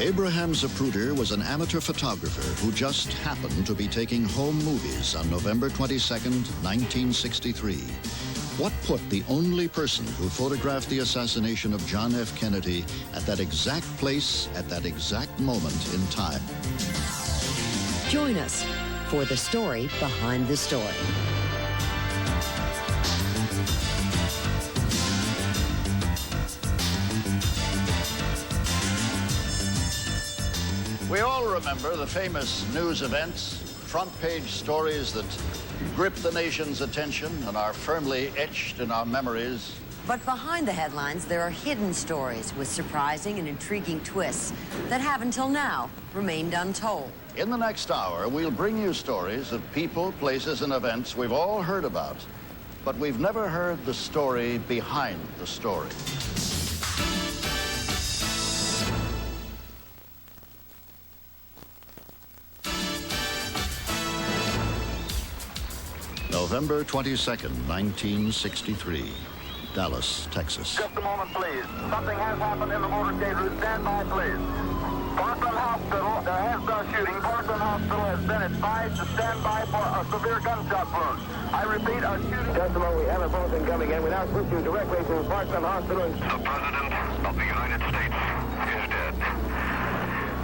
Abraham Zapruder was an amateur photographer who just happened to be taking home movies on November 22nd, 1963. What put the only person who photographed the assassination of John F. Kennedy at that exact place at that exact moment in time? Join us for the story behind the story. We all remember the famous news events, front-page stories that grip the nation's attention and are firmly etched in our memories. But behind the headlines, there are hidden stories with surprising and intriguing twists that have until now remained untold. In the next hour, we'll bring you stories of people, places, and events we've all heard about, but we've never heard the story behind the story. November 22nd, 1963, Dallas, Texas. Just a moment, please. Something has happened in the motorcade route. Stand by, please. Parkland Hospital, there has been a shooting. Parkland Hospital has been advised to stand by for a severe gunshot wound. I repeat, a shooting. Just a moment, we have a bulletin coming in. We now switch you directly to Parkland Hospital. The President of the United States is dead.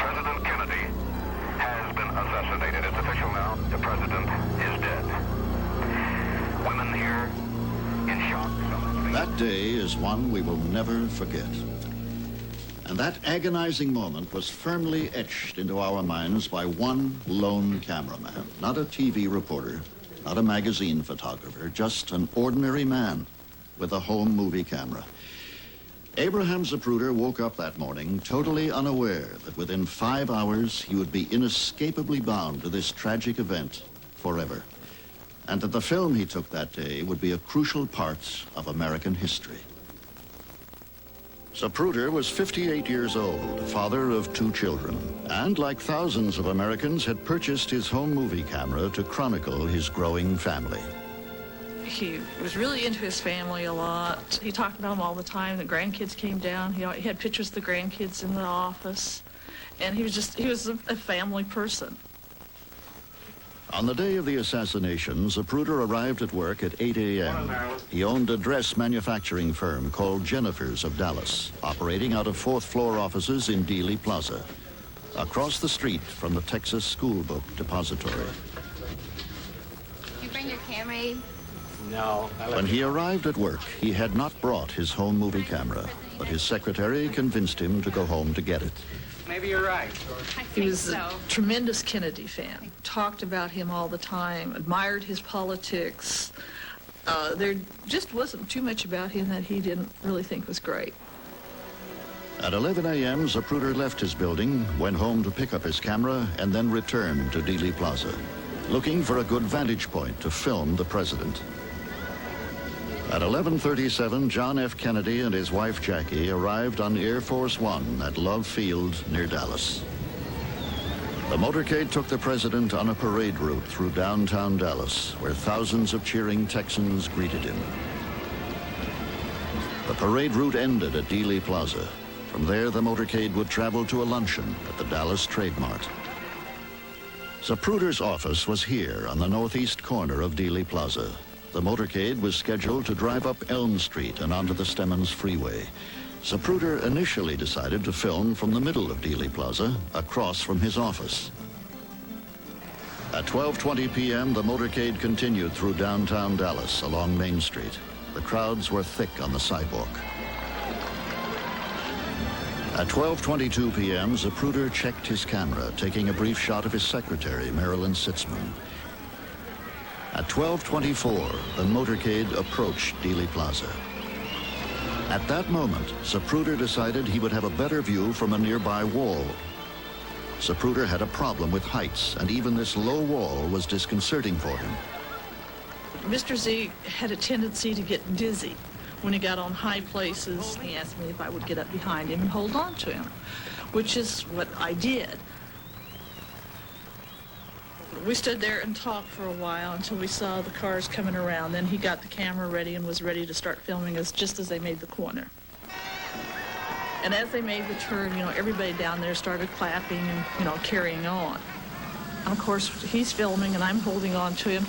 President Kennedy has been assassinated. It's official now. The President is dead. Women here in shock. That day is one we will never forget. And that agonizing moment was firmly etched into our minds by one lone cameraman, not a TV reporter, not a magazine photographer, just an ordinary man with a home movie camera. Abraham Zapruder woke up that morning totally unaware that within 5 hours he would be inescapably bound to this tragic event forever, and that the film he took that day would be a crucial part of American history. Zapruder was 58 years old, father of 2 children, and like thousands of Americans, had purchased his home movie camera to chronicle his growing family. He was really into his family a lot. He talked about them all the time. The grandkids came down. He had pictures of the grandkids in the office, and he was a family person. On the day of the assassination, Zapruder arrived at work at 8 a.m. He owned a dress manufacturing firm called Jennifer's of Dallas, operating out of 4th floor offices in Dealey Plaza, across the street from the Texas School Book Depository. Did you bring your camera, Abe? No. When he arrived at work, he had not brought his home movie camera, but his secretary convinced him to go home to get it. Maybe you're right. He was a tremendous Kennedy fan. Talked about him all the time, admired his politics. There just wasn't too much about him that he didn't really think was great. At 11 a.m., Zapruder left his building, went home to pick up his camera, and then returned to Dealey Plaza, looking for a good vantage point to film the president. At 11:37, John F. Kennedy and his wife Jackie arrived on Air Force One at Love Field near Dallas. The motorcade took the president on a parade route through downtown Dallas, where thousands of cheering Texans greeted him. The parade route ended at Dealey Plaza. From there, the motorcade would travel to a luncheon at the Dallas Trade Mart. Zapruder's office was here on the northeast corner of Dealey Plaza. The motorcade was scheduled to drive up Elm Street and onto the Stemmons Freeway. Zapruder initially decided to film from the middle of Dealey Plaza, across from his office. At 12:20 p.m., the motorcade continued through downtown Dallas along Main Street. The crowds were thick on the sidewalk. At 12:22 p.m., Zapruder checked his camera, taking a brief shot of his secretary, Marilyn Sitzman. At 12:24, the motorcade approached Dealey Plaza. At that moment, Zapruder decided he would have a better view from a nearby wall. Zapruder had a problem with heights, and even this low wall was disconcerting for him. Mr. Z had a tendency to get dizzy when he got on high places. He asked me if I would get up behind him and hold on to him, which is what I did. We stood there and talked for a while until we saw the cars coming around. Then he got the camera ready and was ready to start filming us just as they made the corner. And as they made the turn, everybody down there started clapping and, carrying on. And of course, he's filming and I'm holding on to him.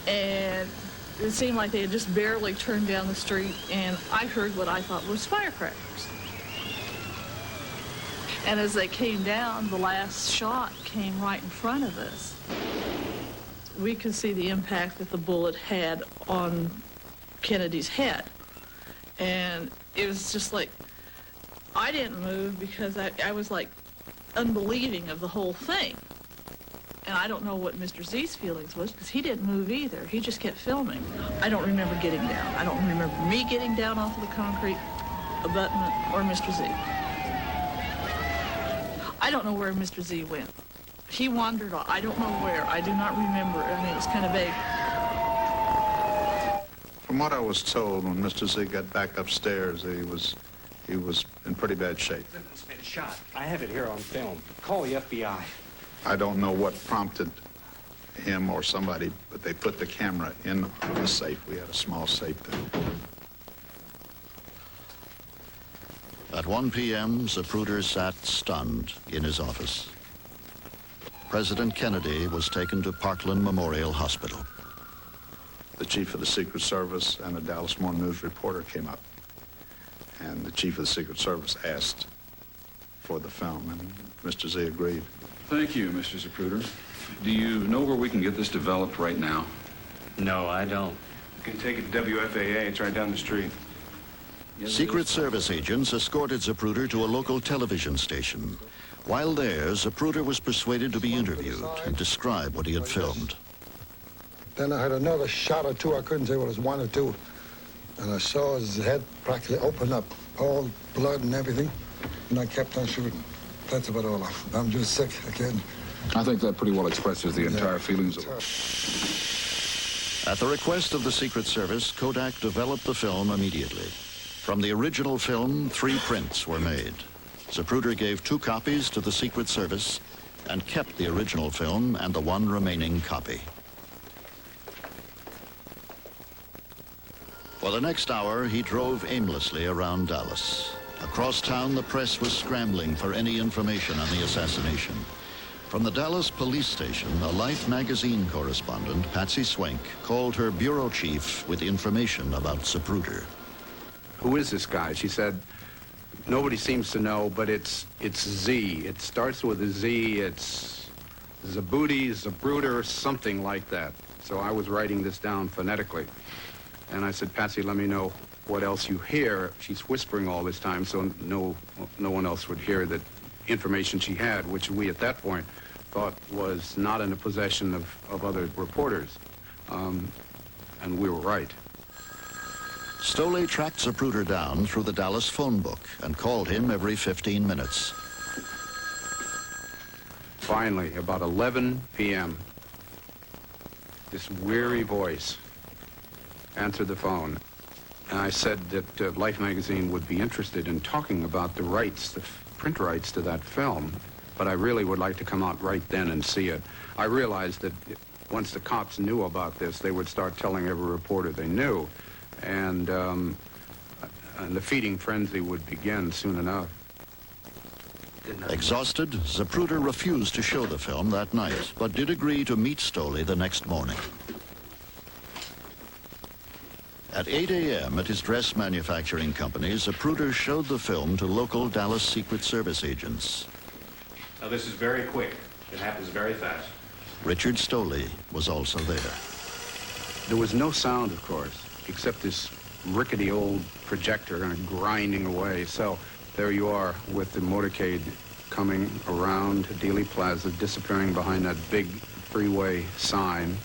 And it seemed like they had just barely turned down the street, and I heard what I thought was firecrackers. And as they came down, the last shot came right in front of us. We could see the impact that the bullet had on Kennedy's head. And it was just like, I didn't move because I was like unbelieving of the whole thing. And I don't know what Mr. Z's feelings was because he didn't move either. He just kept filming. I don't remember getting down. I don't remember me getting down off of the concrete abutment or Mr. Z. I don't know where Mr. Z went. He wandered off. I don't know where. I do not remember. I mean, it's kind of vague. From what I was told, when Mr. Z got back upstairs, he was in pretty bad shape. It's been shot. I have it here on film. Call the FBI. I don't know what prompted him or somebody, but they put the camera in the safe. We had a small safe there. At 1 p.m., Zapruder sat stunned in his office. President Kennedy was taken to Parkland Memorial Hospital. The chief of the Secret Service and a Dallas Morning News reporter came up. And the chief of the Secret Service asked for the film, and Mr. Z agreed. Thank you, Mr. Zapruder. Do you know where we can get this developed right now? No, I don't. You can take it to WFAA. It's right down the street. Secret Service agents escorted Zapruder to a local television station. While there, Zapruder was persuaded to be interviewed and describe what he had filmed. Then I heard another shot or two. I couldn't say what it was, one or two. And I saw his head practically open up, all blood and everything. And I kept on shooting. That's about all. I'm just sick. I can't. I think that pretty well expresses the entire feelings of... At the request of the Secret Service, Kodak developed the film immediately. From the original film, 3 prints were made. Zapruder gave 2 copies to the Secret Service and kept the original film and the 1 remaining copy. For the next hour, he drove aimlessly around Dallas. Across town, the press was scrambling for any information on the assassination. From the Dallas police station, a Life magazine correspondent, Patsy Swank, called her bureau chief with information about Zapruder. Who is this guy? She said, nobody seems to know, but it's Z. It starts with a Z. It's Zabooty, Zapruder, something like that. So I was writing this down phonetically. And I said, Patsy, let me know what else you hear. She's whispering all this time, so no one else would hear the information she had, which we at that point thought was not in the possession of other reporters. And we were right. Stoley tracked Zapruder down through the Dallas phone book and called him every 15 minutes. Finally, about 11 p.m., this weary voice answered the phone. And I said that Life magazine would be interested in talking about the rights, the print rights to that film, but I really would like to come out right then and see it. I realized that once the cops knew about this, they would start telling every reporter they knew, and the feeding frenzy would begin soon enough. Exhausted, Zapruder refused to show the film that night, but did agree to meet Stoley the next morning. At 8 a.m. at his dress manufacturing company, Zapruder showed the film to local Dallas Secret Service agents. Now, this is very quick. It happens very fast. Richard Stoley was also there. There was no sound, of course, except this rickety old projector kind of grinding away. So there you are with the motorcade coming around Dealey Plaza, disappearing behind that big freeway sign.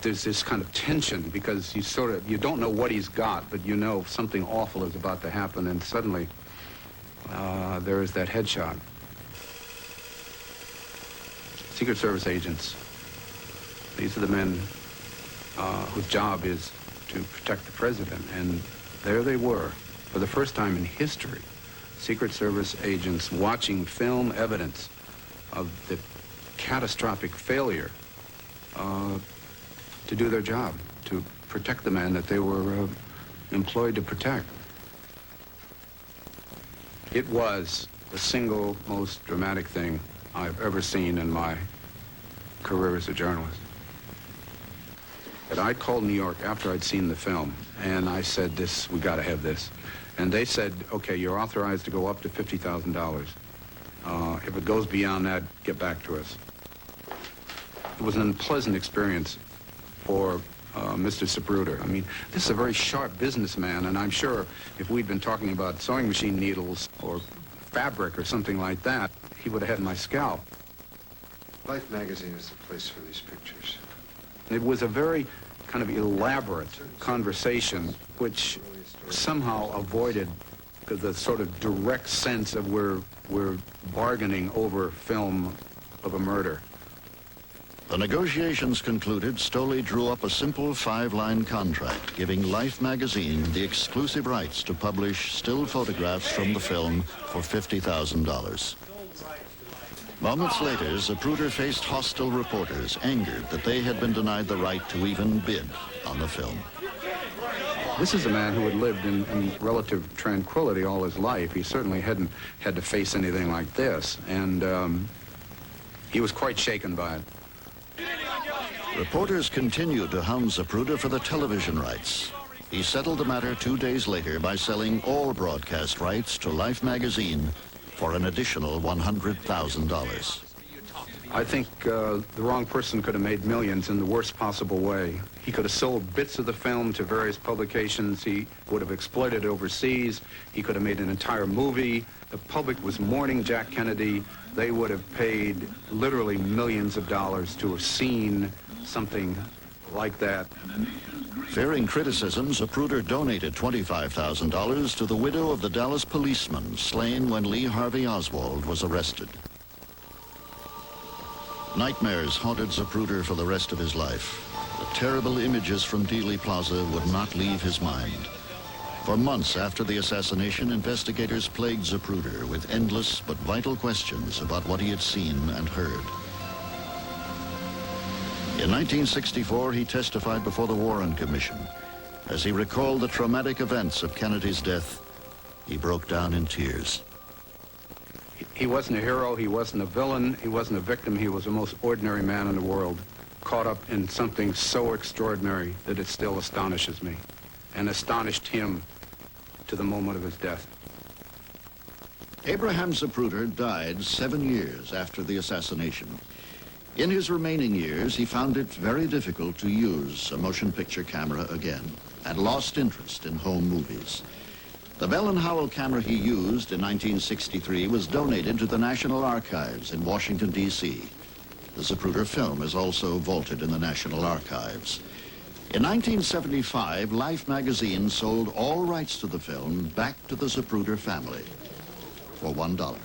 There's this kind of tension because you don't know what he's got, but you know something awful is about to happen, and suddenly there is that headshot. Secret Service agents, these are the men whose job is to protect the president, and there they were, for the first time in history, Secret Service agents watching film evidence of the catastrophic failure to do their job, to protect the man that they were employed to protect. It was the single most dramatic thing I've ever seen in my career as a journalist. And I called New York after I'd seen the film, and I said, we got to have this. And they said, okay, you're authorized to go up to $50,000. If it goes beyond that, get back to us. It was an unpleasant experience for Mr. Zapruder. I mean, this is a very sharp businessman, and I'm sure if we'd been talking about sewing machine needles or fabric or something like that, he would have had my scalp. Life magazine is the place for these pictures. It was a very kind of elaborate conversation, which somehow avoided the sort of direct sense of we're bargaining over film of a murder. The negotiations concluded, Stoley drew up a simple 5-line contract giving Life magazine the exclusive rights to publish still photographs from the film for $50,000. Moments later, Zapruder faced hostile reporters, angered that they had been denied the right to even bid on the film. This is a man who had lived in relative tranquility all his life. He certainly hadn't had to face anything like this, and he was quite shaken by it. Reporters continued to hound Zapruder for the television rights. He settled the matter 2 days later by selling all broadcast rights to Life magazine for an additional $100,000. I think the wrong person could have made millions in the worst possible way. He could have sold bits of the film to various publications. He would have exploited it overseas. He could have made an entire movie. The public was mourning Jack Kennedy. They would have paid literally millions of dollars to have seen something like that. Fearing criticism, Zapruder donated $25,000 to the widow of the Dallas policeman slain when Lee Harvey Oswald was arrested. Nightmares haunted Zapruder for the rest of his life. The terrible images from Dealey Plaza would not leave his mind. For months after the assassination, investigators plagued Zapruder with endless but vital questions about what he had seen and heard. In 1964, he testified before the Warren Commission. As he recalled the traumatic events of Kennedy's death, he broke down in tears. He wasn't a hero, he wasn't a villain, he wasn't a victim, he was the most ordinary man in the world, caught up in something so extraordinary that it still astonishes me, and astonished him to the moment of his death. Abraham Zapruder died 7 years after the assassination. In his remaining years, he found it very difficult to use a motion picture camera again and lost interest in home movies. The Bell and Howell camera he used in 1963 was donated to the National Archives in Washington, D.C. The Zapruder film is also vaulted in the National Archives. In 1975, Life magazine sold all rights to the film back to the Zapruder family for $1.